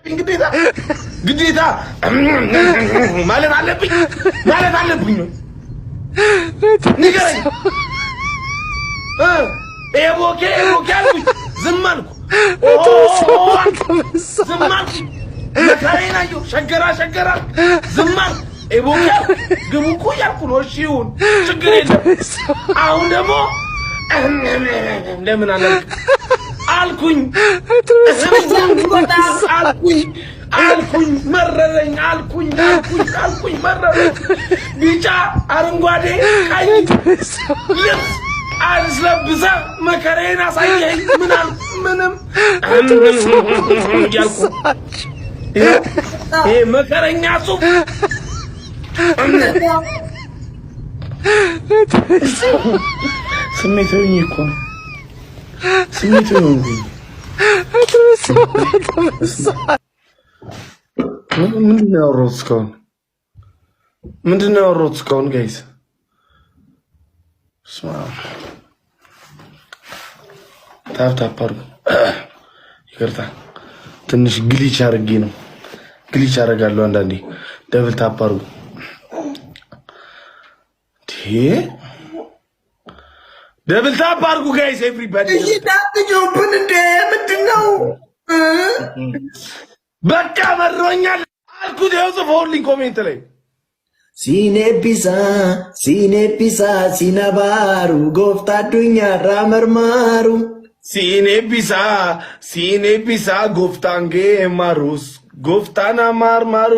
ግዴታ ማለት አለብኝ ንገረኝ። ኤቦኬ አልኩኝ ዝም አልኩ። መከራዬን አየሁ። ሸገራ ዝም አልኩ። ኤቦኬ ግቡ እኮ እያልኩ ነው። እሺ ይሁን ችግር የለም። አሁን ደግሞ ለምን አልኩኝ መረረኝ አልኩኝ መረረኝ። ቢጫ አረንጓዴ ቀይ ልብስ አልለብሰህ መከራዬን አሳየኝ። ምንም እያልኩ ይሄ መከረኛ ሱፍ ስሜታዊ እኮ ነው። ስሜታዊ ነው። ምንድን ነው ያወራሁት እስካሁን? ጋይስ ታፕ አድርጉ። ይቅርታ ትንሽ ግሊች አድርጌ ነው። ግሊች አደርጋለሁ አንዳንዴ። ደብል ታፕ አድርጉ። ደብል ታፕ አድርጉ ጋይስ ኤቭሪባዲ። እየታጥጆብን እንደ ምንድን ነው? በቃ መሮኛል አልኩት። ይኸው ጽፎልኝ ኮሜንት ላይ ሲኔቢሳ ሲነባሩ ጎፍታ አዱኛ ራመርማሩ ሲኔቢሳ ጎፍታንጌ ማሩስ ጎፍታና ማርማሩ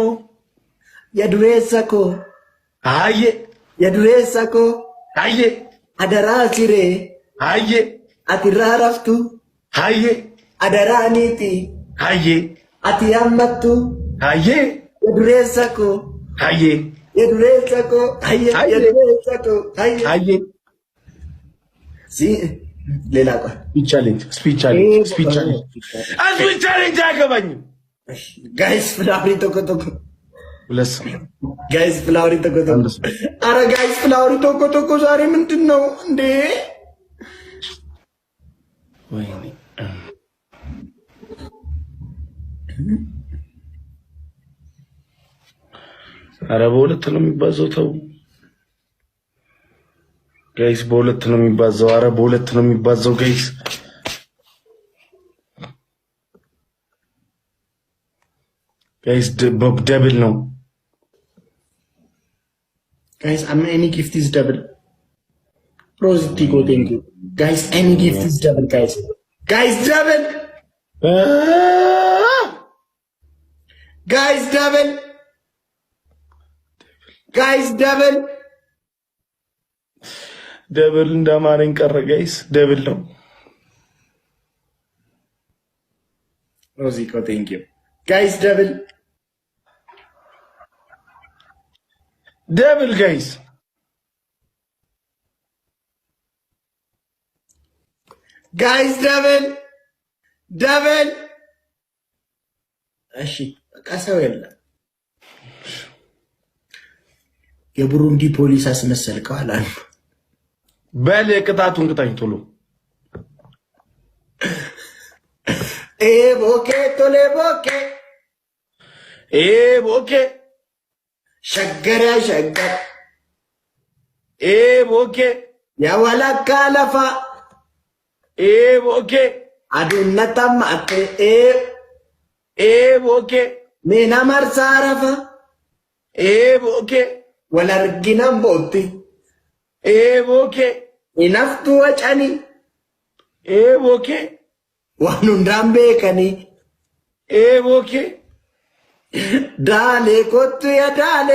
የዱሬሰኮ አየ አደራ ሲሬ አቲራ ረፍቱ አደራኒቲ አቲ ያመቱ የዱሬሰኮ ሌላ ስፒች ቻሌንጅ አያገባኝም። ጋይስ ፍላወሪ ቶኮቶኮ አረ ጋይስ ፍላወሪ ቶኮቶኮ ዛሬ ምንድን ነው እንዴ? አረ በሁለት ነው የሚባዛው። ተው ጋይስ በሁለት ነው የሚባዛው። አረ በሁለት ነው የሚባዛው ጋይስ። ደብል ነው ጋይስ። any gift is double. Rose Tico, thank you guys. Any gift is double guys. Double ደብል እንደማረኝ ቀረ ጋይስ። ደብል ነው። ሮዚኮ ቴንክ ዩ ጋይስ። ደብል ጋይስ። ደብል እሺ በቃ ሰው የለም። የቡሩንዲ ፖሊስ አስመሰልከው አላሉ። በል ቅጣቱን ቅጣኝ ቶሎ። ቦኬ ቶሌ ቦኬ ሸገረ ቦኬ የወለካ ለፋ ቦኬ አዱነታማ ቦኬ ሜና መርሳረፋ ቦኬ ወለርጊናም ቦቲ ቦኬ ኢነፍቱ ወጨኒ ቦኬ ዋኑ እንዳምቤከኒ ቦኬ ዳሌ ኮቱ የዳሌ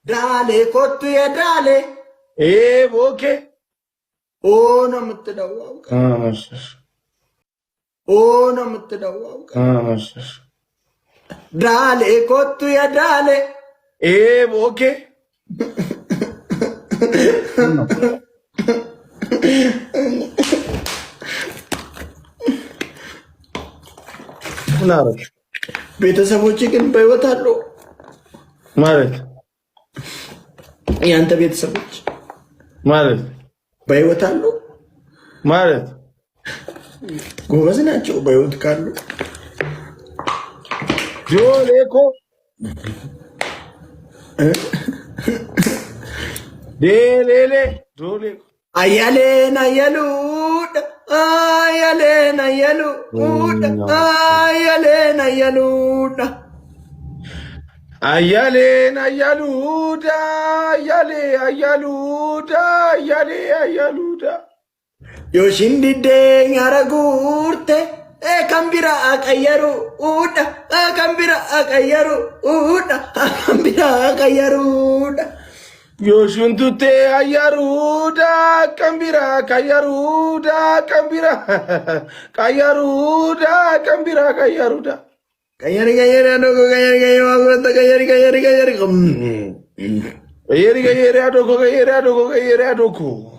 ዳሌ ኮቱ የዳሌ ቦኬ ነው የምትደዋው ነው የምትደዋው ዳሌ ኮቱ የዳሌ ቦኬ ቤተሰቦች ግን በህይወት አሉ ማለት ያንተ ቤተሰቦች ማለት በህይወት አሉ ማለት ጎበዝ ናቸው። በህይወት ካሉ Joleko. Delele. Joleko. Ayalen ayalud. Ayalen ayalud. Ayalen ayalud. Ayale na yaluda, ayale ayaluda, ayale ayaluda. Yoshindi de ngaragurte. Kambira akayaru uda. Kambira akayaru uda. Kambira akayaru uda. Yoshundute ayaruda, kambira kayaruda, kambira kayaruda, kambira kayaruda. Kayari adoko kayari magurata kayari. Kayari adoko.